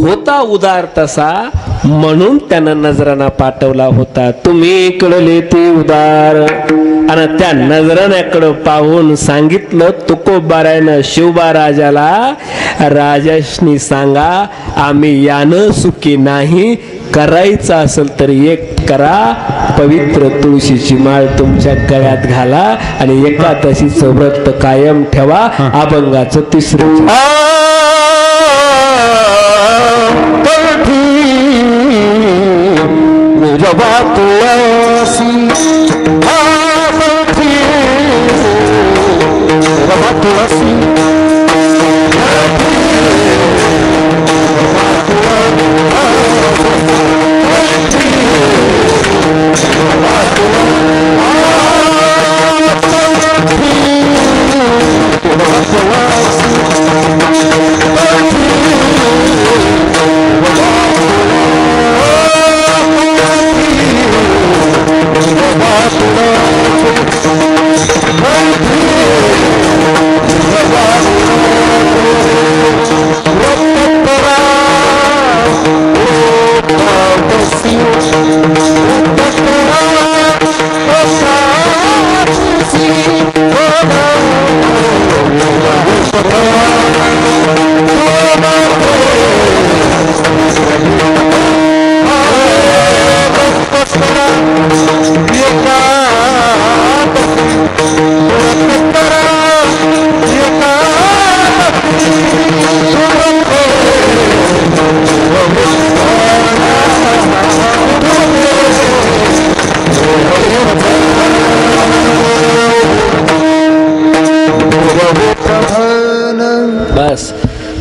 होता उदार तसा म्हणून त्यानं नजराना पाठवला होता. तुम्ही कळले ते उदार आणि त्या नजराण्याकडं पाहून सांगितलं तुकोबारायनं शिवबा राजाला, राजाशनी सांगा आम्ही यानं सुखी नाही, करायचं असेल तर एक करा, पवित्र तुळशीची माळ तुमच्या गळ्यात घाला आणि एकादशीचं व्रत कायम ठेवा. अभंगाचं तिसरं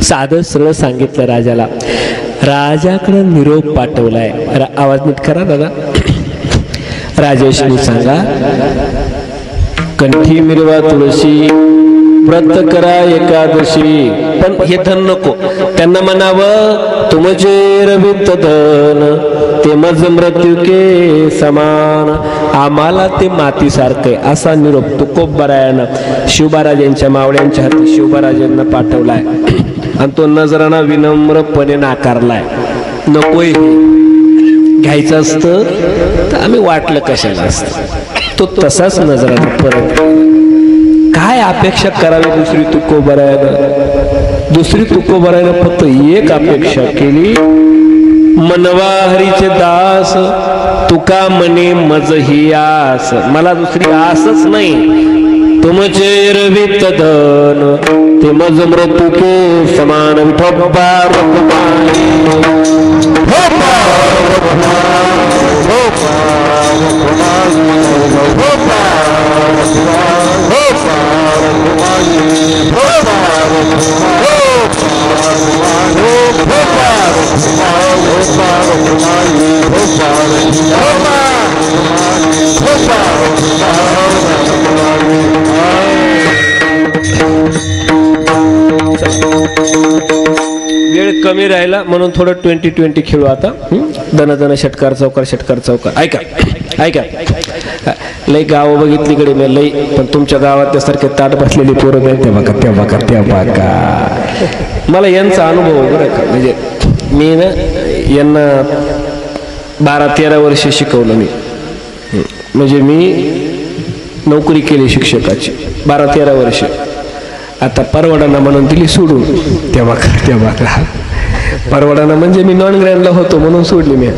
साधं सरळ सांगितलं राजाला. राजाकडे निरोप पाठवलाय. आवाज नीट करा दादा. राजेशनी सांगा कंठी मिरवा तुळशी, व्रत करा एकादशी. पण हे धन नको, त्यांना म्हणावं तुमचे रवित धन ते मज मृत्यू के समान, आम्हाला ते मातीसारखं आहे असा निरोप तुकोबारायानं शिवबाराजांच्या मावळ्यांच्या हाती शिवबाराजांना पाठवलाय. आणि तो नजराना विनम्रपणे नाकारलाय. नकोय घ्यायचं असतं तर आम्ही वाटलं कशाला असतं. तो तसाच नजराना परत. काय अपेक्षा करावी दुसरी तुकोबारायानं? दुसरी तुकोबारायानं फक्त एक अपेक्षा केली, मनवा हरीचे दास तुका मने मज ही आस. मला दुसरी आसच नाही. तुमचे रवित धन ते मज मृत्यू के समान. विठोबा रखुमाई वेळ कमी राहिला म्हणून थोडं 20-20 खेळू आता. दन दन षटकार चौकार षटकार चौकार. ऐका ऐका, लय गाव बघितली कडे मी लय, पण तुमच्या गावात त्यासारखे ताट बसलेली पोरं नाही. त्या बघा त्या बघा त्या बघा. मला यांचा अनुभव बरं का, म्हणजे मी ना यांना 12-13 वर्ष शिकवलं मी. म्हणजे मी नोकरी केली शिक्षकाची 12-13 वर्ष. आता परवडाना म्हणून दिली सोडून. तेव्हा परवडाना म्हणजे मी नॉन ग्रँडला होतो म्हणून सोडली मी.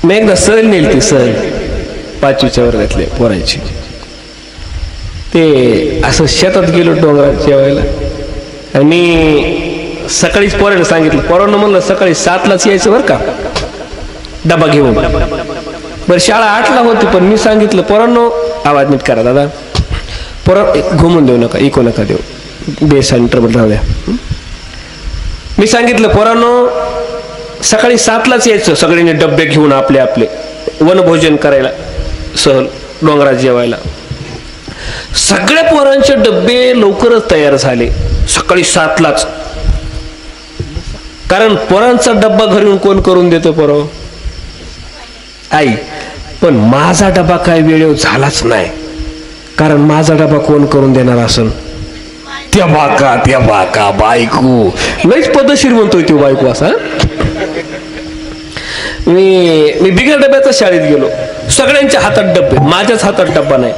मी एकदा सहल नेली ती सहल 5वीच्या वर्गातले पोरांची. ते असं शेतात गेलो डोंगरात जेवायला आणि सकाळीच पोरांना सांगितलं. पोरांना म्हणलं सकाळी 7लाच यायचं बरं का डबा घेऊन. बरं शाळा 8ला होती, पण मी सांगितलं पोरांनो आवाज नीट करा दादा, पोरं घुमून देऊ नका, इको नका देऊ, बेस आणि ट्रबल राहू द्या. मी सांगितलं पोरांनो सकाळी 7लाच यायचं सगळ्यांनी डब्बे घेऊन आपले आपले वनभोजन करायला सहल डोंगरात जेवायला. सगळ्या पोरांचे डब्बे लवकरच तयार झाले सकाळी 7लाच. कारण पोरांचा डब्बा घरी कोण करून देतो पोरं? आई. पण माझा डबा काय वेळेवर झालाच नाही, कारण माझा डबा कोण करून देणार असेल? त्या बाका बायको लईच पद्धतशीर म्हणतोय तो बायको असा. मी बिगर डब्याचा शाळेत गेलो. सगळ्यांच्या हातात डब्बे, माझ्याच हातात डब्बा नाही.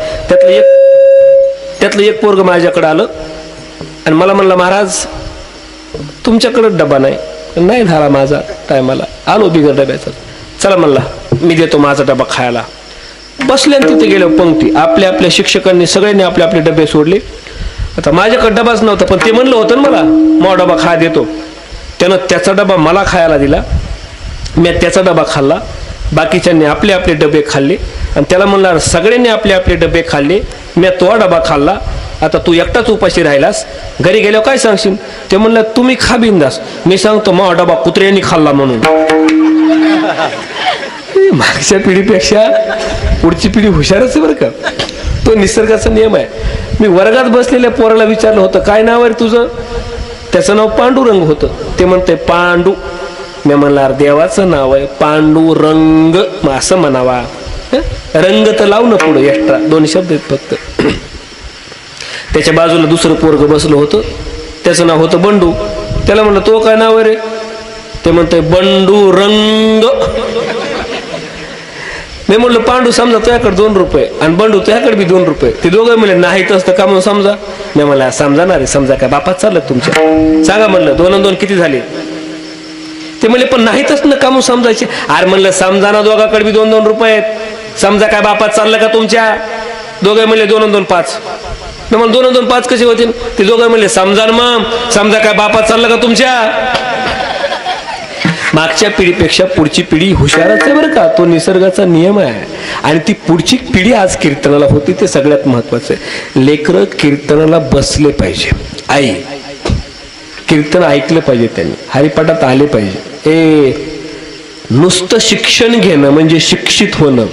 त्यातलं एक पोरग माझ्याकडे आलं आणि मला म्हणलं, महाराज तुमच्याकडे डब्बा नाही. नाही झाला माझा टायमाला, आलो बिगर डब्याचा. चला म्हणला मी देतो माझा डबा खायला. बसले तिथे गेलो पंक्ती. आपल्या आपल्या शिक्षकांनी सगळ्यांनी आपले आपले डबे सोडले. आता माझ्याकडे डबाच नव्हता, पण ते म्हणलं होतं ना मला मग डबा खा देतो. त्यानं त्याचा डबा मला खायला दिला. मी त्याचा डबा खाल्ला. बाकीच्यांनी आपले आपले डबे खाल्ले आणि त्याला म्हणला सगळ्यांनी आपले आपले डबे खाल्ले, मी तो डबा खाल्ला. आता तू एकटाच उपाशी राहिलास, घरी गेल्यावर काय सांगशील? ते म्हणलं तुम्ही खा बिंदास, मी सांगतो मग डबा कुत्र्यांनी खाल्ला म्हणून. मागच्या पिढीपेक्षा पुढची पिढी हुशारच आहे बरं का. तो निसर्गाचा नियम आहे. मी वर्गात बसलेल्या पोराला विचारलं होतं काय नाव आहे तुझं? त्याचं नाव पांडुरंग होतं. ते म्हणते पांडू. मी म्हणला देवाचं नाव आहे पांडुरंग, मग असं म्हणावा. रंग तर लावू ना पुढे एक्स्ट्रा, 2 शब्द आहेत फक्त. त्याच्या बाजूला दुसरं पोरग बसलं होतं, त्याचं नाव होतं बंडू. त्याला म्हणलं तो काय नाव आहे रे? ते म्हणतंय बंडू रंग. मी म्हणलं पांडू समजा तुझ्याकडे 2 रुपये आणि बंडू तुझ्याकडे बी 2 रुपये. ते दोघं म्हणले नाहीत असतं का म्हणून समजा. मी म्हणलं समजाणार आहे, समजा काय बापात चाललं तुमच्या? सांगा म्हणलं 2 आणि 2 किती झाले? ते म्हणले पण नाहीतच ना का म्हणून समजायचे. अरे म्हणलं समजा ना, दोघाकडे बी 2-2 रुपये आहेत, समजा काय बापात चाललं का तुमच्या? दोघे म्हणले 2 आणि 2 5. म्हणलं 2 आणि 2 5 कसे होतील? ते दोघे म्हणले समजा ना मग, समजा काय बापात चाललं का तुमच्या? मागच्या पिढीपेक्षा पुढची पिढी हुशारच आहे बरं का. तो निसर्गाचा नियम आहे. आणि ती पुढची पिढी आज कीर्तनाला होती, ते सगळ्यात महत्वाचं आहे. लेकरं कीर्तनाला बसले पाहिजे. आई कीर्तन ऐकलं पाहिजे, त्यांनी हरिपाठात आले पाहिजे. नुसतं शिक्षण घेणं म्हणजे शिक्षित होणं,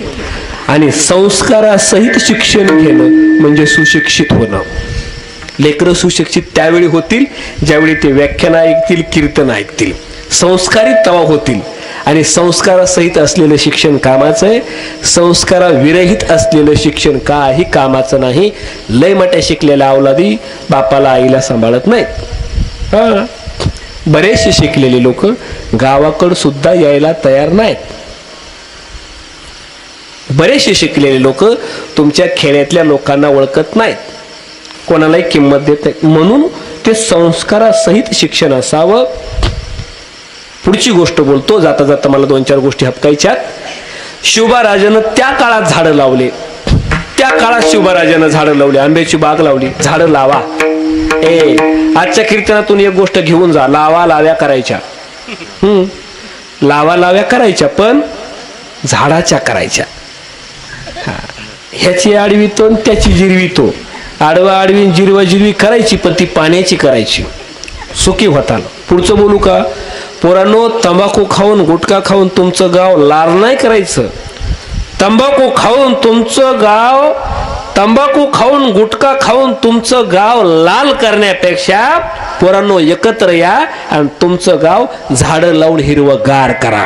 आणि संस्कारासहित शिक्षण घेणं म्हणजे सुशिक्षित होणं. लेकरं सुशिक्षित त्यावेळी होतील ज्यावेळी ते व्याख्यान ऐकतील, कीर्तन ऐकतील, संस्कारित तवा होतील. आणि संस्कारासहित असलेलं शिक्षण कामाचं आहे, संस्काराविरहित असलेलं शिक्षण काही कामाचं नाही. लय मोठ्या शिकलेल्या अवलादी बापाला आईला सांभाळत नाहीत. बरेचसे शिकलेले लोक गावाकडे सुद्धा यायला तयार नाहीत. बरेचसे शिकलेले लोक तुमच्या खेड्यातल्या लोकांना ओळखत नाहीत, कोणालाही किंमत देत नाहीत. म्हणून ते संस्कारासहित शिक्षण असावं. पुढची गोष्ट बोलतो जाता जाता, मला 2-4 गोष्टी हपकायच्यात. शिवबाराजानं त्या काळात झाडं लावले. त्या काळात शिवबाराजानं झाडं लावली, आंब्याची बाग लावली. झाडं लावा. आजच्या कीर्तनातून एक गोष्ट घेऊन जा, लावा लाव्या करायच्या. लावा लाव्या करायच्या, पण झाडाच्या करायच्या. ह्याची आडवीतो त्याची जिरवितो. आडवा आडवी जिरवा जिरवी करायची, पण ती पाण्याची करायची. सुखी होताल. पुढचं बोलू का? पोरांनो, तंबाखू खाऊन गुटखा खाऊन तुमचं गाव लाल नाही करायचं. तंबाखू खाऊन तुमचं गाव, तंबाखू खाऊन गुटखा खाऊन तुमचं गाव लाल करण्यापेक्षा पोरांनो एकत्र या आणि तुमचं गाव झाडं लावून हिरवंगार करा.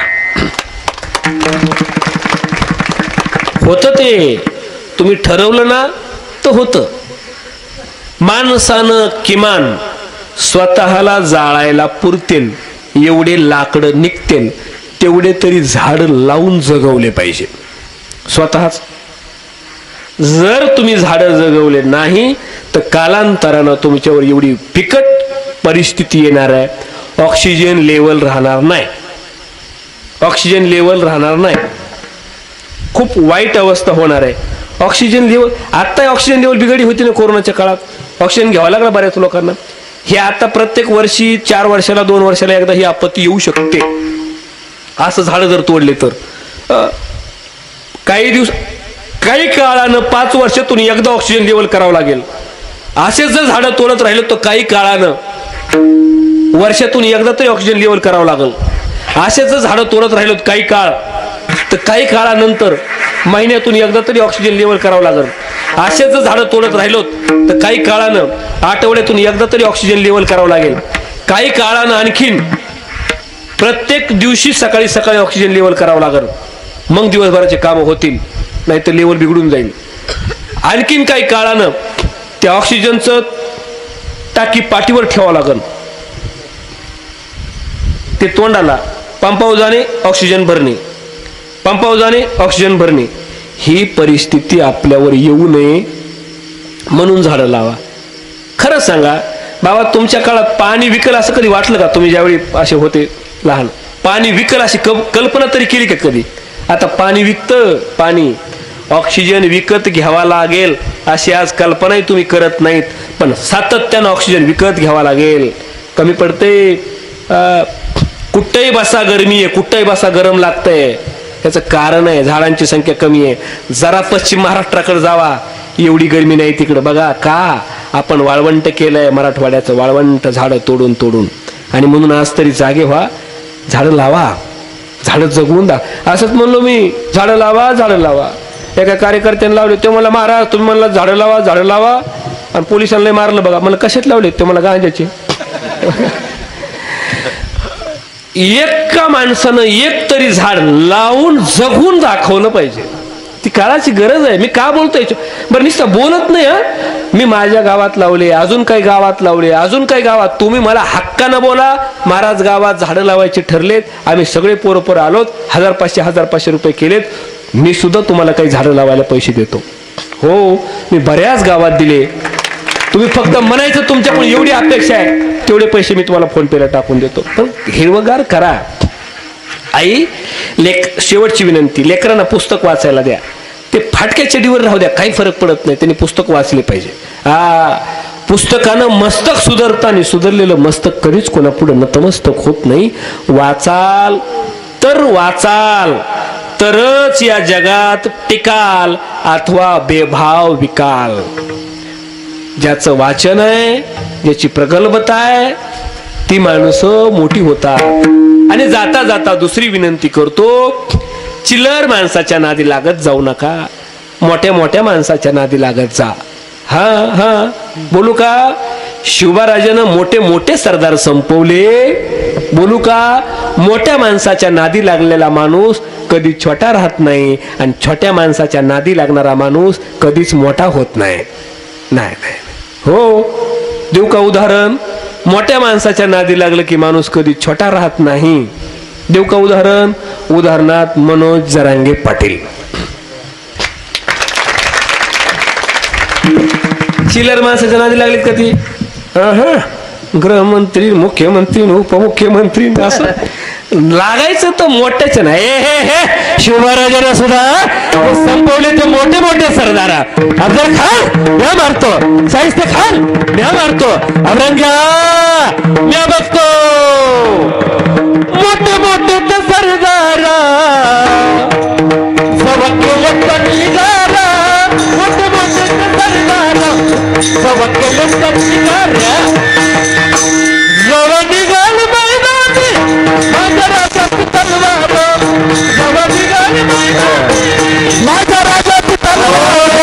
होतं ते, तुम्ही ठरवलं ना तर होतं. माणसानं किमान स्वतःला जाळायला पुरतील एवढे लाकडं निघतील, तेवढे तरी झाड लावून जगवले पाहिजे स्वतःच. जर तुम्ही झाडं जगवले नाही तर कालांतरानं तुमच्यावर एवढी बिकट परिस्थिती येणार आहे. ऑक्सिजन लेवल राहणार नाही. ऑक्सिजन लेवल राहणार नाही. खूप वाईट अवस्था होणार आहे. ऑक्सिजन लेवल, आता ऑक्सिजन लेवल बिघडी होती ना कोरोनाच्या काळात. ऑक्सिजन घ्यावा लागला बऱ्याच लोकांना. हे आता प्रत्येक वर्षी 4 वर्षाला 2 वर्षाला एकदा ही आपत्ती येऊ शकते. असं झाडं जर तोडले तर काही काळानं 5 वर्षातून एकदा ऑक्सिजन लेवल करावं लागेल. असेच जर झाडं तोडत राहिलो तर काही काळानं वर्षातून एकदा तरी ऑक्सिजन लेवल करावं लागेल. असेच जर झाडं तोडत राहिलो काही काळ, तर काही काळानंतर महिन्यातून एकदा तरी ऑक्सिजन लेवल करावं लागेल. असेच जर झाडं तोडत राहिलो तर काही काळानं आठवड्यातून एकदा तरी ऑक्सिजन लेवल करावं लागेल. काही काळानं आणखीन प्रत्येक दिवशी सकाळी सकाळी ऑक्सिजन लेवल करावं लागेल. मग दिवसभराचे कामं होतील, नाहीतर लेवल बिघडून जाईल. आणखीन काही काळानं त्या ऑक्सिजनचं टाकी पाठीवर ठेवावं लागल, ते तोंडाला पंपावर जाणे ऑक्सिजन भरणे, पंपावर जाणे ऑक्सिजन भरणे, ही परिस्थिती आपल्यावर येऊ नये म्हणून झाडं लावा. खरं सांगा बाबा, तुमच्या काळात पाणी विकल असं कधी वाटलं का? तुम्ही ज्यावेळी असे होते लहान, पाणी विकल अशी कल्पना तरी केली का कधी? आता पाणी विकतं, पाणी ऑक्सिजन विकत घ्यावा लागेल अशी आज कल्पनाही तुम्ही करत नाहीत, पण सातत्यानं ऑक्सिजन विकत घ्यावा लागेल. कमी पडते, कुठेही बसा गरमी आहे, कुठेही बसा गरम लागतंय. याचं कारण आहे झाडांची संख्या कमी आहे. जरा पश्चिम महाराष्ट्राकडे जावा, एवढी गरमी नाही तिकडे. बघा का आपण वाळवंट केलंय, मराठवाड्याचं वाळवंट झाडं तोडून तोडून. आणि म्हणून आज तरी जागे व्हा, झाडं लावा, झाडं जगवून दा. असंच म्हणलो मी, झाडं लावा झाडं लावा. एका कार्यकर्त्यांना लावले, ते मला महाराज तुम्ही म्हणला झाडं लावा झाडं लावा, आणि पोलिसांना मारलं. बघा मला कशात लावले, ते मला गांजाचे. एका माणसानं एक तरी झाड लावून जगून दाखवलं पाहिजे. ती काळाची गरज आहे. मी का बोलतोय बरं, नुसतं बोलत नाही. मी माझ्या गावात लावले, अजून काही गावात लावले, अजून काही गावात. तुम्ही मला हक्कानं बोला, महाराज गावात झाडं लावायचे ठरलेत, आम्ही सगळे पोरं आलोत, 1500 रुपये केलेत, मी सुद्धा तुम्हाला काही झाडं लावायला पैसे देतो. हो, मी बऱ्याच गावात दिले. तुम्ही फक्त म्हणायचं तुमच्याकडून एवढी अपेक्षा आहे, तेवढे पैसे मी तुम्हाला फोन पेला टाकून देतो. पण हिरवगार करा. आई, शेवटची विनंती, लेकरांना पुस्तक वाचायला द्या. ते फाटक्या चडीवर राहू द्या, काही फरक पडत नाही, त्यांनी पुस्तक वाचले पाहिजे. पुस्तकानं मस्तक सुधारतं, आणि सुधारलेलं मस्तक कधीच कोणापुढे नतमस्तक होत नाही. वाचाल तरच या जगात टिकाल, अथवा बेभाव विकाल. ज्याचं वाचन आहे, ज्याची प्रगल्भता आहे, ती माणसं मोठी होतात. आणि जाता जाता दुसरी विनंती करतो, चिल्लर माणसाच्या नादी लागत जाऊ नका, मोठ्या मोठ्या माणसाच्या नादी लागत जा. हा बोलू का? शिवबाराजानं मोठे मोठे सरदार संपवले. बोलू का? मोठ्या माणसाच्या नादी लागलेला माणूस कधी छोटा राहत नाही, आणि छोट्या माणसाच्या नादी लागणारा माणूस कधीच मोठा होत नाही. नाही हो, देऊ का उदाहरण? मोठ्या माणसाच्या नादी लागलं की माणूस कधी छोटा राहत नाही. देऊ का उदाहरण? उदाहरणात मनोज जरांगे पाटील. चिल्लर माणसाच्या नादी लागलीत कधी? गृहमंत्री, मुख्यमंत्री, उपमुख्यमंत्री असं लागायचं तर मोठ्याच नाही. हे शिवराजांना सुद्धा संपवले ते मोठे मोठे सरदार. अफजल खान म्या मारतो, शाहिस्ते खान म्या मारतो, औरंगजेब म्या बघतो. मोठे मोठे ते सरदार सवकेले कणीगारा, मोठे मोठे ते सरदार सवकेले कणीगारा. जवा निघाल मैदानी माझ्या राजाची तलवार, जवा निघाल मैदानी माझ्या राजाची तलवार.